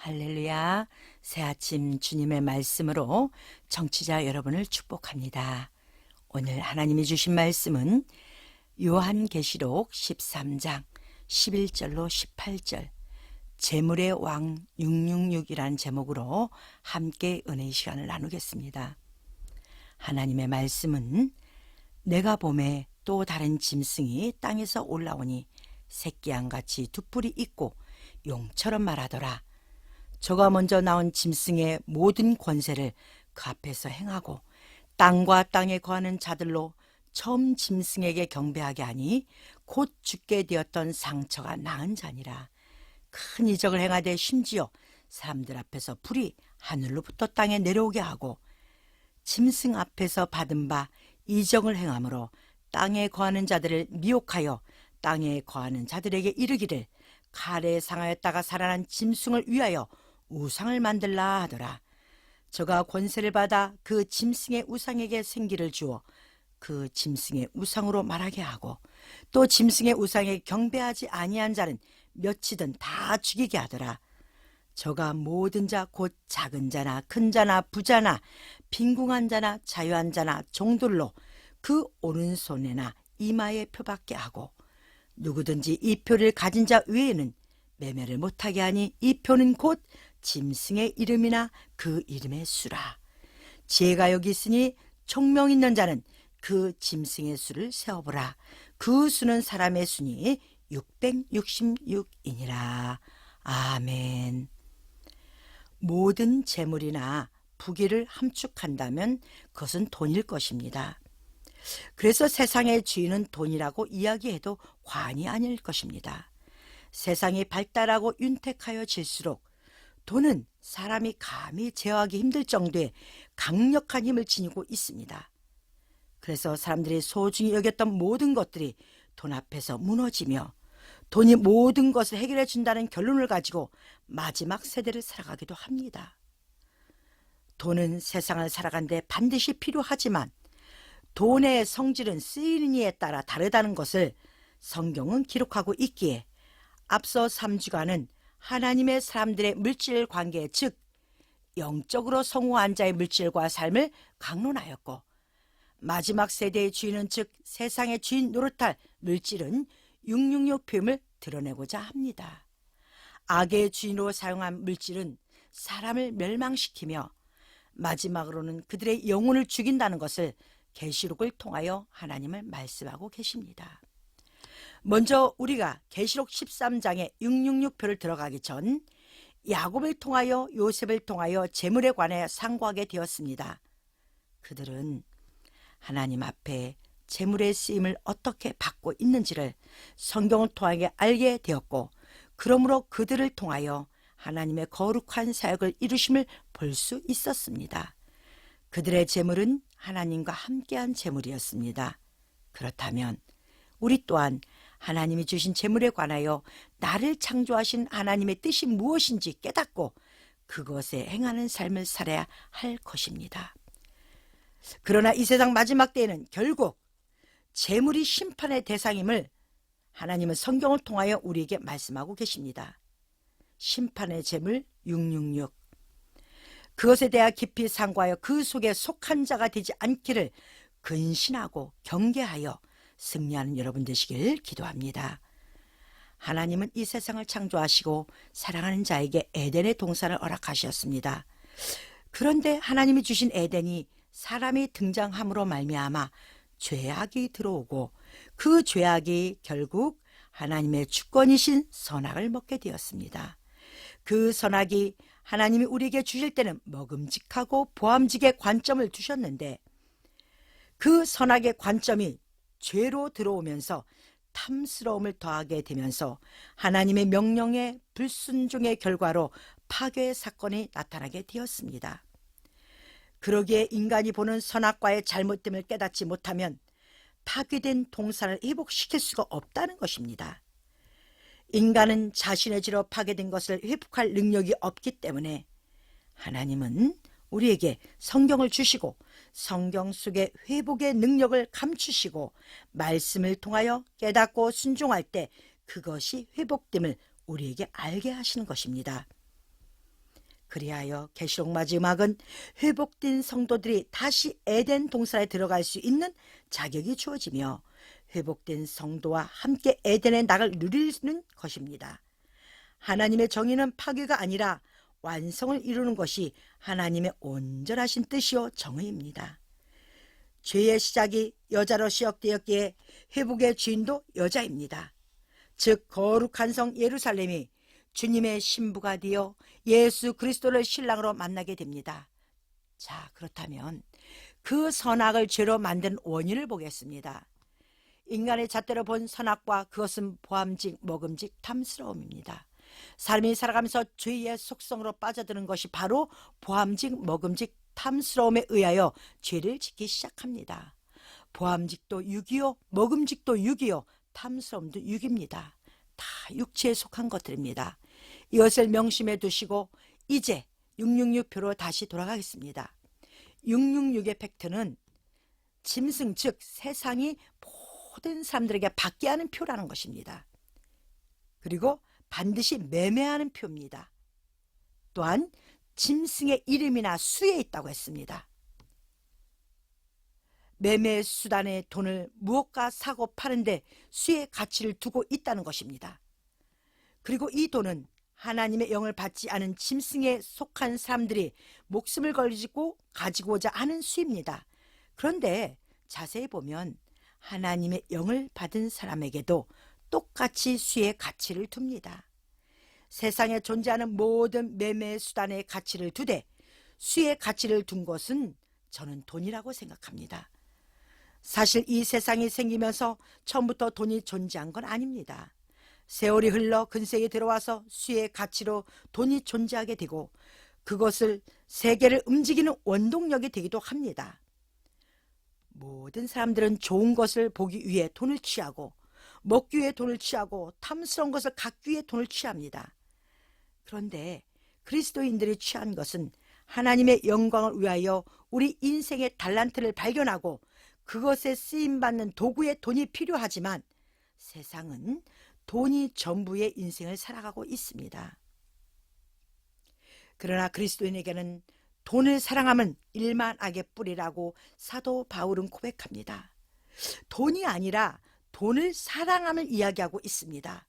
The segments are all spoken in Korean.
할렐루야. 새 아침 주님의 말씀으로 청취자 여러분을 축복합니다. 오늘 하나님이 주신 말씀은 요한계시록 13장 11절로 18절 재물의 왕 666이라는 제목으로 함께 은혜의 시간을 나누겠습니다. 하나님의 말씀은 내가 보매 또 다른 짐승이 땅에서 올라오니 새끼양같이 두 뿔이 있고 용처럼 말하더라. 저가 먼저 나온 짐승의 모든 권세를 그 앞에서 행하고 땅과 땅에 거하는 자들로 처음 짐승에게 경배하게 하니 곧 죽게 되었던 상처가 나은 자니라. 큰 이적을 행하되 심지어 사람들 앞에서 불이 하늘로부터 땅에 내려오게 하고 짐승 앞에서 받은 바 이적을 행함으로 땅에 거하는 자들을 미혹하여 땅에 거하는 자들에게 이르기를 칼에 상하였다가 살아난 짐승을 위하여 우상을 만들라 하더라. 저가 권세를 받아 그 짐승의 우상에게 생기를 주어 그 짐승의 우상으로 말하게 하고 또 짐승의 우상에 경배하지 아니한 자는 몇이든 다 죽이게 하더라. 저가 모든 자 곧 작은 자나 큰 자나 부자나 빈궁한 자나 자유한 자나 종들로 그 오른손에나 이마에 표받게 하고 누구든지 이 표를 가진 자 외에는 매매를 못하게 하니 이 표는 곧 짐승의 이름이나 그 이름의 수라. 지혜가 여기 있으니 총명 있는 자는 그 짐승의 수를 세어보라. 그 수는 사람의 수니 666이니라. 아멘. 모든 재물이나 부귀를 함축한다면 그것은 돈일 것입니다. 그래서 세상의 주인은 돈이라고 이야기해도 과언이 아닐 것입니다. 세상이 발달하고 윤택하여질수록 돈은 사람이 감히 제어하기 힘들 정도의 강력한 힘을 지니고 있습니다. 그래서 사람들이 소중히 여겼던 모든 것들이 돈 앞에서 무너지며 돈이 모든 것을 해결해 준다는 결론을 가지고 마지막 세대를 살아가기도 합니다. 돈은 세상을 살아가는데 반드시 필요하지만 돈의 성질은 쓰이는 이에 따라 다르다는 것을 성경은 기록하고 있기에 앞서 3주간은 하나님의 사람들의 물질 관계, 즉 영적으로 성공한 자의 물질과 삶을 강론하였고 마지막 세대의 주인은 즉 세상의 주인 노릇할 물질은 666 표임을 드러내고자 합니다. 악의 주인으로 사용한 물질은 사람을 멸망시키며 마지막으로는 그들의 영혼을 죽인다는 것을 계시록을 통하여 하나님을 말씀하고 계십니다. 먼저 우리가 계시록 13장의 666표를 들어가기 전 야곱을 통하여 요셉을 통하여 재물에 관해 상고하게 되었습니다. 그들은 하나님 앞에 재물의 쓰임을 어떻게 받고 있는지를 성경을 통하여 알게 되었고 그러므로 그들을 통하여 하나님의 거룩한 사역을 이루심을 볼 수 있었습니다. 그들의 재물은 하나님과 함께한 재물이었습니다. 그렇다면 우리 또한 하나님이 주신 재물에 관하여 나를 창조하신 하나님의 뜻이 무엇인지 깨닫고 그것에 행하는 삶을 살아야 할 것입니다. 그러나 이 세상 마지막 때에는 결국 재물이 심판의 대상임을 하나님은 성경을 통하여 우리에게 말씀하고 계십니다. 심판의 재물 666. 그것에 대하 깊이 상고하여 그 속에 속한 자가 되지 않기를 근신하고 경계하여 승리하는 여러분 되시길 기도합니다. 하나님은 이 세상을 창조하시고 사랑하는 자에게 에덴의 동산을 허락하셨습니다. 그런데 하나님이 주신 에덴이 사람이 등장함으로 말미암아 죄악이 들어오고 그 죄악이 결국 하나님의 주권이신 선악을 먹게 되었습니다. 그 선악이 하나님이 우리에게 주실 때는 먹음직하고 보암직의 관점을 두셨는데 그 선악의 관점이 죄로 들어오면서 탐스러움을 더하게 되면서 하나님의 명령에 불순종의 결과로 파괴의 사건이 나타나게 되었습니다. 그러기에 인간이 보는 선악과의 잘못됨을 깨닫지 못하면 파괴된 동산을 회복시킬 수가 없다는 것입니다. 인간은 자신의 죄로 파괴된 것을 회복할 능력이 없기 때문에 하나님은 우리에게 성경을 주시고 성경 속에 회복의 능력을 감추시고 말씀을 통하여 깨닫고 순종할 때 그것이 회복됨을 우리에게 알게 하시는 것입니다. 그리하여 계시록 마지막은 회복된 성도들이 다시 에덴 동산에 들어갈 수 있는 자격이 주어지며 회복된 성도와 함께 에덴의 낙을 누리는 것입니다. 하나님의 정의는 파괴가 아니라 완성을 이루는 것이 하나님의 온전하신 뜻이요 정의입니다. 죄의 시작이 여자로 시작되었기에 회복의 주인도 여자입니다. 즉 거룩한 성 예루살렘이 주님의 신부가 되어 예수 그리스도를 신랑으로 만나게 됩니다. 자, 그렇다면 그 선악을 죄로 만든 원인을 보겠습니다. 인간의 잣대로 본 선악과 그것은 보암직, 먹음직, 탐스러움입니다. 삶이 살아가면서 죄의 속성으로 빠져드는 것이 바로 보암직, 먹음직, 탐스러움에 의하여 죄를 짓기 시작합니다. 보암직도 육이요, 먹음직도 육이요, 탐스러움도 육입니다. 다 육체에 속한 것들입니다. 이것을 명심해 두시고 이제 666표로 다시 돌아가겠습니다. 666의 팩트는 짐승 즉 세상이 모든 사람들에게 받게 하는 표라는 것입니다. 그리고 반드시 매매하는 표입니다. 또한 짐승의 이름이나 수에 있다고 했습니다. 매매 수단의 돈을 무엇과 사고 파는데 수의 가치를 두고 있다는 것입니다. 그리고 이 돈은 하나님의 영을 받지 않은 짐승에 속한 사람들이 목숨을 걸고 가지고자 하는 수입니다. 그런데 자세히 보면 하나님의 영을 받은 사람에게도 똑같이 수의 가치를 둡니다. 세상에 존재하는 모든 매매 수단의 가치를 두되 수의 가치를 둔 것은 저는 돈이라고 생각합니다. 사실 이 세상이 생기면서 처음부터 돈이 존재한 건 아닙니다. 세월이 흘러 근세에 들어와서 수의 가치로 돈이 존재하게 되고 그것을 세계를 움직이는 원동력이 되기도 합니다. 모든 사람들은 좋은 것을 보기 위해 돈을 취하고 먹기 위해 돈을 취하고 탐스러운 것을 갖기 위해 돈을 취합니다. 그런데 그리스도인들이 취한 것은 하나님의 영광을 위하여 우리 인생의 달란트를 발견하고 그것에 쓰임받는 도구에 돈이 필요하지만 세상은 돈이 전부의 인생을 살아가고 있습니다. 그러나 그리스도인에게는 돈을 사랑하면 일만 악의 뿌리라고 사도 바울은 고백합니다. 돈이 아니라 돈을 사랑함을 이야기하고 있습니다.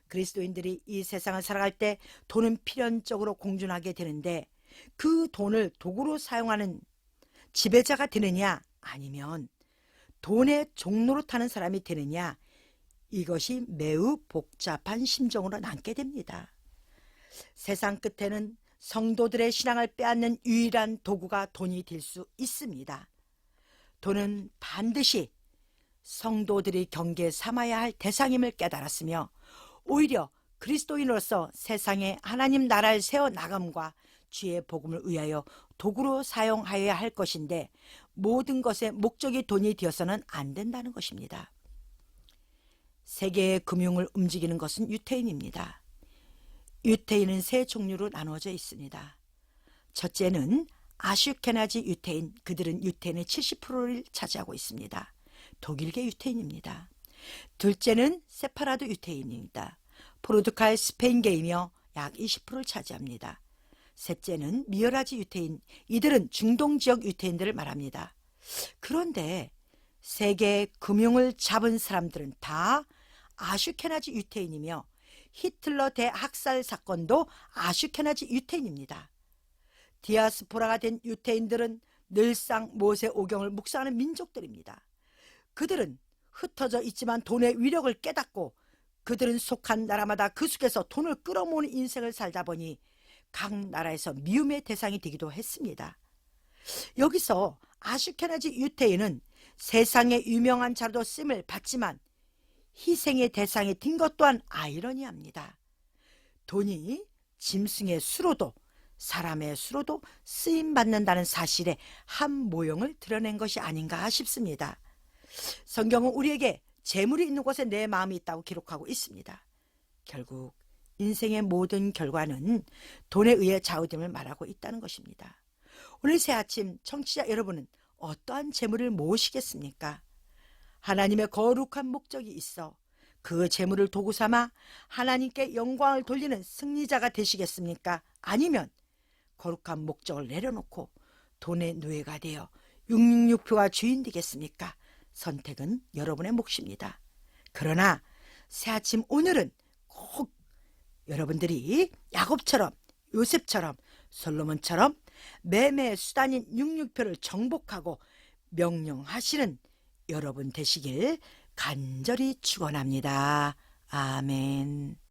그리스도인들이 이 세상을 살아갈 때 돈은 필연적으로 공존하게 되는데 그 돈을 도구로 사용하는 지배자가 되느냐 아니면 돈의 종로로 타는 사람이 되느냐 이것이 매우 복잡한 심정으로 남게 됩니다. 세상 끝에는 성도들의 신앙을 빼앗는 유일한 도구가 돈이 될 수 있습니다. 돈은 반드시 성도들이 경계에 삼아야 할 대상임을 깨달았으며 오히려 그리스도인으로서 세상에 하나님 나라를 세워나감과 주의 복음을 위하여 도구로 사용하여야 할 것인데 모든 것의 목적이 돈이 되어서는 안 된다는 것입니다. 세계의 금융을 움직이는 것은 유태인입니다. 유태인은 세 종류로 나누어져 있습니다. 첫째는 아슈케나지 유태인, 그들은 유태인의 70%를 차지하고 있습니다. 독일계 유태인입니다. 둘째는 세파라드 유태인입니다. 포르투갈 스페인계이며 약 20%를 차지합니다. 셋째는 미어라지 유태인, 이들은 중동 지역 유태인들을 말합니다. 그런데 세계의 금융을 잡은 사람들은 다 아슈케나지 유태인이며 히틀러 대학살 사건도 아슈케나지 유태인입니다. 디아스포라가 된 유태인들은 늘상 모세 오경을 묵상하는 민족들입니다. 그들은 흩어져 있지만 돈의 위력을 깨닫고 그들은 속한 나라마다 그 속에서 돈을 끌어모으는 인생을 살다 보니 각 나라에서 미움의 대상이 되기도 했습니다. 여기서 아슈케나지 유태인은 세상의 유명한 자로도 쓰임을 받지만 희생의 대상이 된 것 또한 아이러니합니다. 돈이 짐승의 수로도 사람의 수로도 쓰임받는다는 사실의 한 모형을 드러낸 것이 아닌가 싶습니다. 성경은 우리에게 재물이 있는 곳에 내 마음이 있다고 기록하고 있습니다. 결국 인생의 모든 결과는 돈에 의해 좌우됨을 말하고 있다는 것입니다. 오늘 새 아침 청취자 여러분은 어떠한 재물을 모으시겠습니까? 하나님의 거룩한 목적이 있어 그 재물을 도구 삼아 하나님께 영광을 돌리는 승리자가 되시겠습니까? 아니면 거룩한 목적을 내려놓고 돈의 노예가 되어 666표가 주인 되겠습니까? 선택은 여러분의 몫입니다. 그러나 새아침 오늘은 꼭 여러분들이 야곱처럼, 요셉처럼, 솔로몬처럼 매매 수단인 666표를 정복하고 명령하시는 여러분 되시길 간절히 축원합니다. 아멘.